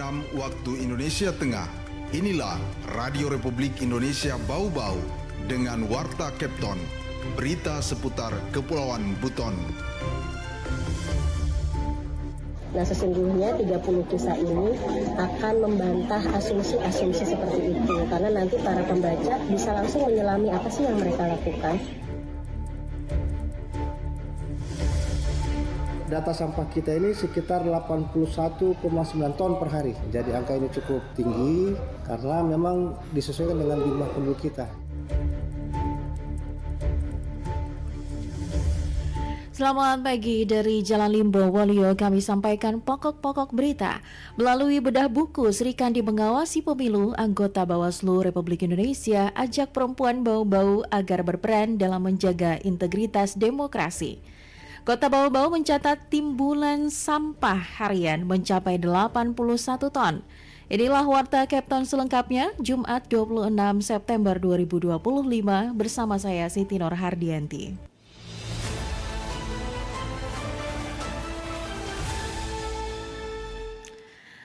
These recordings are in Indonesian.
6 waktu Indonesia Tengah. Inilah Radio Republik Indonesia Bau-Bau dengan Warta Kepton, berita seputar Kepulauan Buton. Nah, sesungguhnya 30 kisah ini akan membantah asumsi-asumsi seperti itu, karena nanti para pembaca bisa langsung menyelami apa sih yang mereka lakukan. Data sampah kita ini sekitar 81,9 ton per hari. Jadi angka ini cukup tinggi karena memang disesuaikan dengan jumlah penduduk kita. Selamat pagi dari Jalan Limbo Wolio, kami sampaikan pokok-pokok berita. Melalui bedah buku Sri Kandi Mengawasi Pemilu, anggota Bawaslu Republik Indonesia ajak perempuan Bau-Bau agar berperan dalam menjaga integritas demokrasi. Kota Bau-Bau mencatat timbulan sampah harian mencapai 81 ton. Inilah Warta Kepton selengkapnya, Jumat 26 September 2025 bersama saya Siti Nur Hardianti.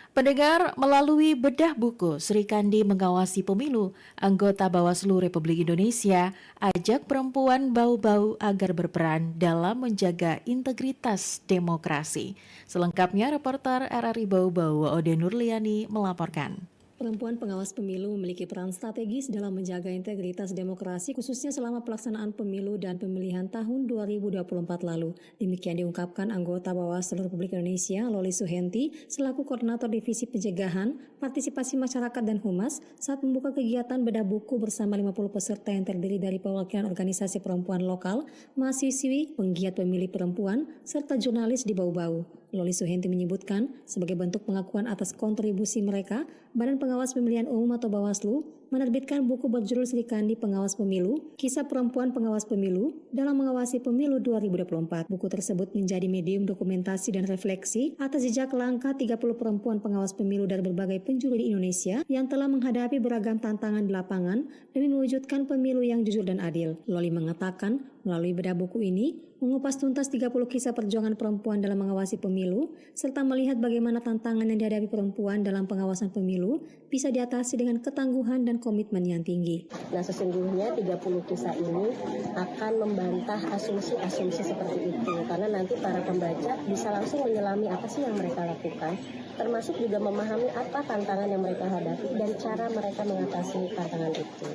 Pendengar, melalui bedah buku Sri Kandi Mengawasi Pemilu, anggota Bawaslu Republik Indonesia ajak perempuan Bau-Bau agar berperan dalam menjaga integritas demokrasi. Selengkapnya reporter RRI Bau-Bau Ode Nurliani melaporkan. Perempuan pengawas pemilu memiliki peran strategis dalam menjaga integritas demokrasi khususnya selama pelaksanaan pemilu dan pemilihan tahun 2024 lalu. Demikian diungkapkan anggota Bawaslu Republik Indonesia Loli Suhenti selaku Koordinator Divisi Pencegahan, Partisipasi Masyarakat dan Humas saat membuka kegiatan bedah buku bersama 50 peserta yang terdiri dari perwakilan organisasi perempuan lokal, mahasiswi, penggiat pemilih perempuan, serta jurnalis di Bau-Bau. Loli Suhenti menyebutkan, sebagai bentuk pengakuan atas kontribusi mereka, Badan Pengawas Pemilihan Umum atau Bawaslu menerbitkan buku berjudul Sri Kandi Pengawas Pemilu, Kisah Perempuan Pengawas Pemilu dalam Mengawasi Pemilu 2024. Buku tersebut menjadi medium dokumentasi dan refleksi atas jejak langkah 30 perempuan pengawas pemilu dari berbagai penjuru di Indonesia yang telah menghadapi beragam tantangan di lapangan demi mewujudkan pemilu yang jujur dan adil. Loli mengatakan, melalui bedah buku ini, mengupas tuntas 30 kisah perjuangan perempuan dalam mengawasi pemilu, serta melihat bagaimana tantangan yang dihadapi perempuan dalam pengawasan pemilu bisa diatasi dengan ketangguhan dan komitmen yang tinggi. Nah, sesungguhnya 30 kisah ini akan membantah asumsi-asumsi seperti itu, karena nanti para pembaca bisa langsung menyelami apa sih yang mereka lakukan, termasuk juga memahami apa tantangan yang mereka hadapi dan cara mereka mengatasi tantangan itu.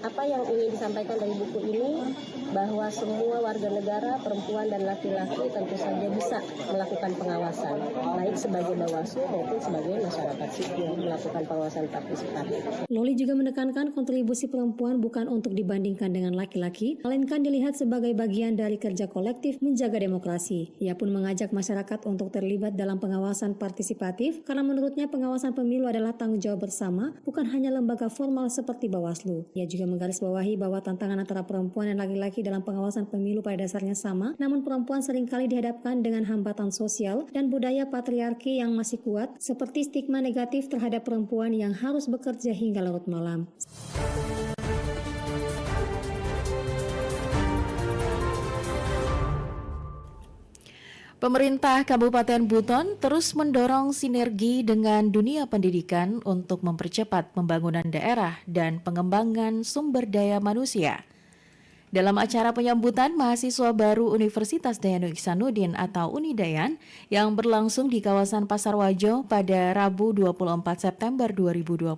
Apa yang ingin disampaikan dari buku ini, bahwa semua warga negara, perempuan dan laki-laki tentu saja bisa melakukan pengawasan, baik sebagai Bawaslu maupun sebagai masyarakat sipil melakukan pengawasan partisipatif. Loli juga menekankan kontribusi perempuan bukan untuk dibandingkan dengan laki-laki, melainkan dilihat sebagai bagian dari kerja kolektif menjaga demokrasi. Ia pun mengajak masyarakat untuk terlibat dalam pengawasan partisipatif, karena menurutnya pengawasan pemilu adalah tanggung jawab bersama, bukan hanya lembaga formal seperti Bawaslu. Ia juga menggarisbawahi bahwa tantangan antara perempuan dan laki-laki dalam pengawasan pemilu pada dasarnya sama, namun perempuan seringkali dihadapkan dengan hambatan sosial dan budaya patriarki yang masih kuat, seperti stigma negatif terhadap perempuan yang harus bekerja hingga larut malam. Pemerintah Kabupaten Buton terus mendorong sinergi dengan dunia pendidikan untuk mempercepat pembangunan daerah dan pengembangan sumber daya manusia. Dalam acara penyambutan mahasiswa baru Universitas Dayanu Ihsanuddin atau Unidayan yang berlangsung di kawasan Pasar Wajo pada Rabu 24 September 2025,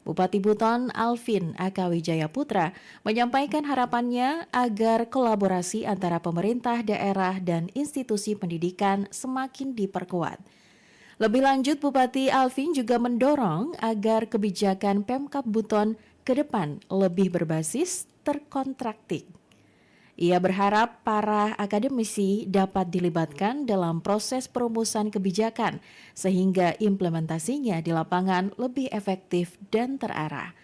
Bupati Buton Alvin Aka Wijaya Putra menyampaikan harapannya agar kolaborasi antara pemerintah daerah dan institusi pendidikan semakin diperkuat. Lebih lanjut, Bupati Alvin juga mendorong agar kebijakan Pemkab Buton ke depan lebih berbasis terkontraktik. Ia berharap para akademisi dapat dilibatkan dalam proses perumusan kebijakan sehingga implementasinya di lapangan lebih efektif dan terarah.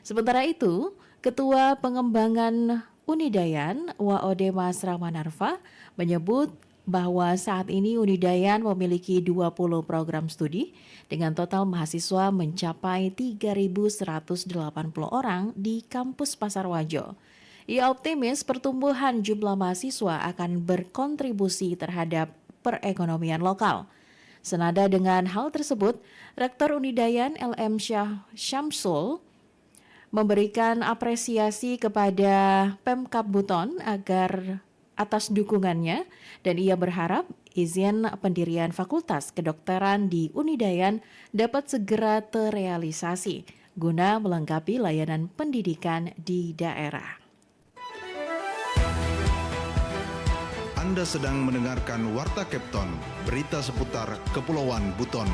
Sementara itu, Ketua Pengembangan Unidayan Waode Mas Ramanarfa menyebut bahwa saat ini Unidayan memiliki 20 program studi dengan total mahasiswa mencapai 3.180 orang di kampus Pasar Wajo. Ia optimis pertumbuhan jumlah mahasiswa akan berkontribusi terhadap perekonomian lokal. Senada dengan hal tersebut, Rektor Unidayan LM Syamsul memberikan apresiasi kepada Pemkab Buton agar atas dukungannya dan ia berharap izin pendirian Fakultas Kedokteran di Unidayan dapat segera terrealisasi guna melengkapi layanan pendidikan di daerah. Anda sedang mendengarkan Warta Kepton, berita seputar Kepulauan Buton.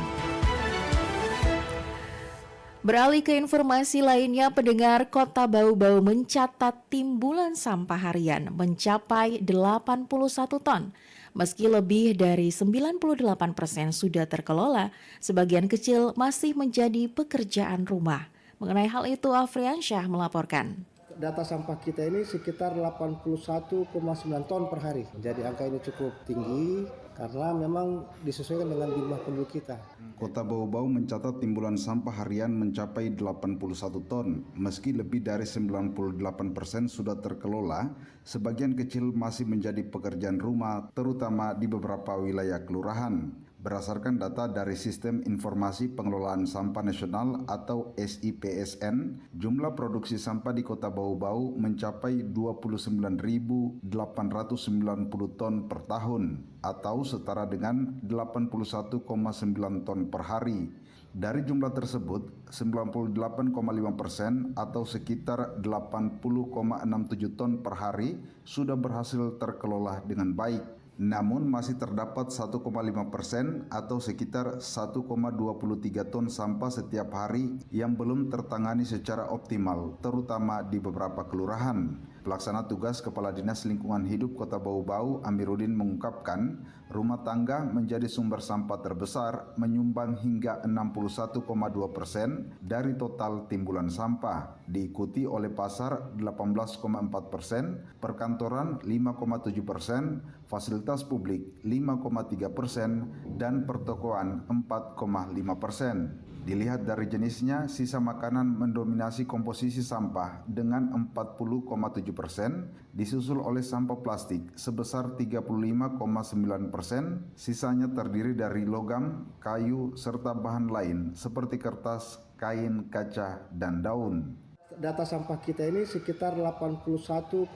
Beralih ke informasi lainnya, pendengar, Kota Bau-Bau mencatat timbulan sampah harian mencapai 81 ton. Meski lebih dari 98% sudah terkelola, sebagian kecil masih menjadi pekerjaan rumah. Mengenai hal itu, Afriansyah melaporkan. Data sampah kita ini sekitar 81,9 ton per hari. Jadi angka ini cukup tinggi karena memang disesuaikan dengan jumlah penduduk kita. Kota Bau-Bau mencatat timbulan sampah harian mencapai 81 ton. Meski lebih dari 98% sudah terkelola, sebagian kecil masih menjadi pekerjaan rumah, terutama di beberapa wilayah kelurahan. Berdasarkan data dari Sistem Informasi Pengelolaan Sampah Nasional atau SIPSN, jumlah produksi sampah di Kota Bau-Bau mencapai 29.890 ton per tahun atau setara dengan 81,9 ton per hari. Dari jumlah tersebut, 98,5% atau sekitar 80,67 ton per hari sudah berhasil terkelola dengan baik. Namun masih terdapat 1,5% atau sekitar 1,23 ton sampah setiap hari yang belum tertangani secara optimal, terutama di beberapa kelurahan. Pelaksana tugas Kepala Dinas Lingkungan Hidup Kota Bau-Bau, Amiruddin, mengungkapkan rumah tangga menjadi sumber sampah terbesar, menyumbang hingga 61,2% dari total timbulan sampah, diikuti oleh pasar 18,4%, perkantoran 5,7%, fasilitas publik 5,3%, dan pertokoan 4,5%. Dilihat dari jenisnya, sisa makanan mendominasi komposisi sampah dengan 40,7%, disusul oleh sampah plastik sebesar 35,9%, sisanya terdiri dari logam, kayu, serta bahan lain seperti kertas, kain, kaca, dan daun. Data sampah kita ini sekitar 81,9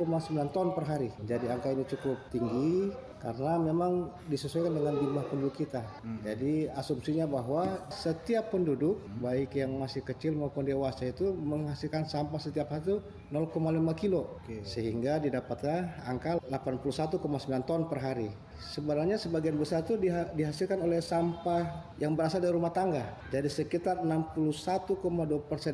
ton per hari. Jadi angka ini cukup tinggi karena memang disesuaikan dengan jumlah penduduk kita. Jadi asumsinya bahwa setiap penduduk, baik yang masih kecil maupun dewasa itu menghasilkan sampah setiap hari itu 0,5 kilo. Sehingga didapatlah angka 81,9 ton per hari. Sebenarnya sebagian besar itu dihasilkan oleh sampah yang berasal dari rumah tangga. Jadi sekitar 61,2%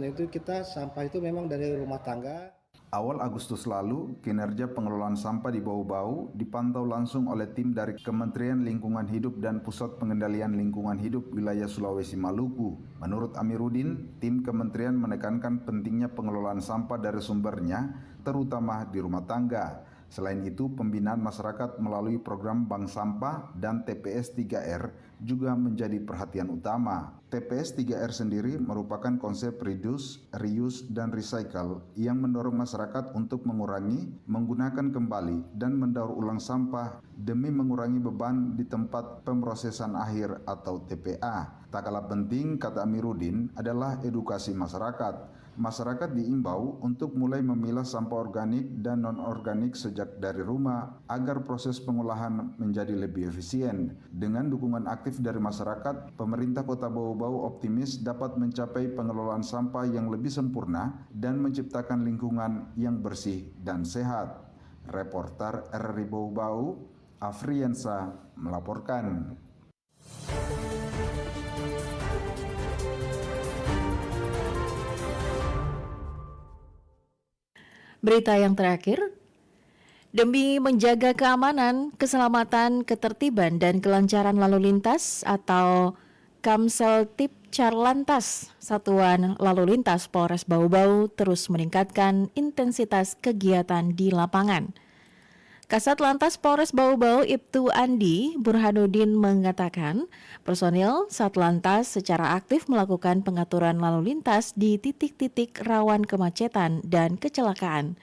itu sampah itu memang dari rumah tangga. Awal Agustus lalu, kinerja pengelolaan sampah di Bau-Bau dipantau langsung oleh tim dari Kementerian Lingkungan Hidup dan Pusat Pengendalian Lingkungan Hidup Wilayah Sulawesi Maluku. Menurut Amiruddin, tim kementerian menekankan pentingnya pengelolaan sampah dari sumbernya, terutama di rumah tangga. Selain itu, pembinaan masyarakat melalui program Bank Sampah dan TPS 3R juga menjadi perhatian utama. TPS 3R sendiri merupakan konsep reduce, reuse, dan recycle yang mendorong masyarakat untuk mengurangi, menggunakan kembali, dan mendaur ulang sampah demi mengurangi beban di tempat pemrosesan akhir atau TPA. Tak kalah penting, kata Amiruddin, adalah edukasi masyarakat. Masyarakat diimbau untuk mulai memilah sampah organik dan non-organik sejak dari rumah agar proses pengolahan menjadi lebih efisien. Dengan dukungan aktif dari masyarakat, pemerintah Kota Bau-Bau optimis dapat mencapai pengelolaan sampah yang lebih sempurna dan menciptakan lingkungan yang bersih dan sehat. Reporter RRI Bau-Bau, Afriansa melaporkan. Berita yang terakhir, demi menjaga keamanan, keselamatan, ketertiban, dan kelancaran lalu lintas atau Kamseltib Carlantas, Satuan Lalu Lintas Polres Bau-Bau terus meningkatkan intensitas kegiatan di lapangan. Kasat Lantas Polres Bau-Bau Ibtu Andi Burhanuddin mengatakan, personil Satlantas secara aktif melakukan pengaturan lalu lintas di titik-titik rawan kemacetan dan kecelakaan.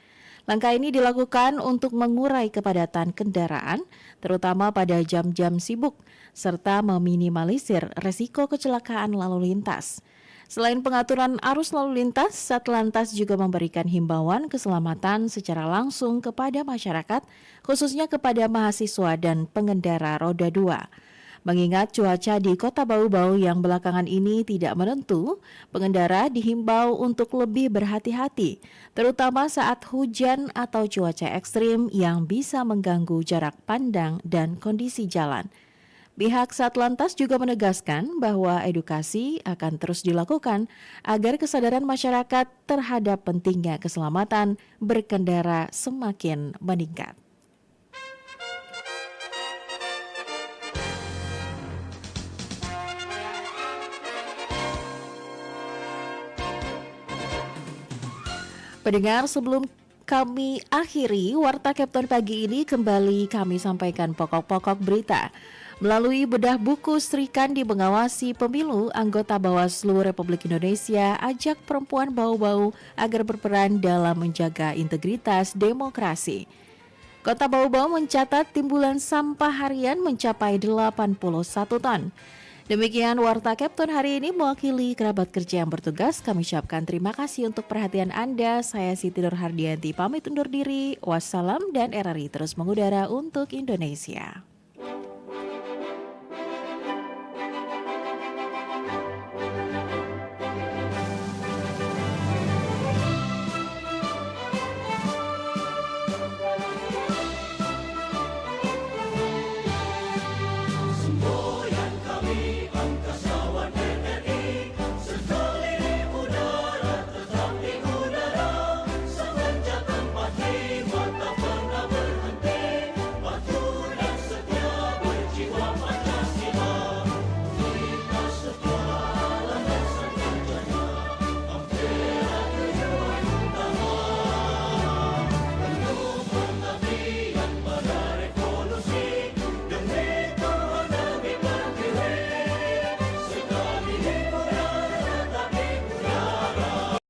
Langkah ini dilakukan untuk mengurai kepadatan kendaraan, terutama pada jam-jam sibuk, serta meminimalisir resiko kecelakaan lalu lintas. Selain pengaturan arus lalu lintas, Satlantas juga memberikan himbauan keselamatan secara langsung kepada masyarakat, khususnya kepada mahasiswa dan pengendara roda 2. Mengingat cuaca di Kota Bau-Bau yang belakangan ini tidak menentu, pengendara dihimbau untuk lebih berhati-hati, terutama saat hujan atau cuaca ekstrim yang bisa mengganggu jarak pandang dan kondisi jalan. Pihak Satlantas juga menegaskan bahwa edukasi akan terus dilakukan agar kesadaran masyarakat terhadap pentingnya keselamatan berkendara semakin meningkat. Pendengar, sebelum kami akhiri Warta Kapten pagi ini, kembali kami sampaikan pokok-pokok berita. Melalui bedah buku Sri Kandi Mengawasi Pemilu, anggota Bawaslu Republik Indonesia ajak perempuan Bau-Bau agar berperan dalam menjaga integritas demokrasi. Kota Bau-Bau mencatat timbulan sampah harian mencapai 81 ton. Demikian Warta Kapten hari ini, mewakili kerabat kerja yang bertugas, kami ucapkan terima kasih untuk perhatian Anda. Saya Siti Nurhardianti pamit undur diri. Wassalam dan RRI terus mengudara untuk Indonesia.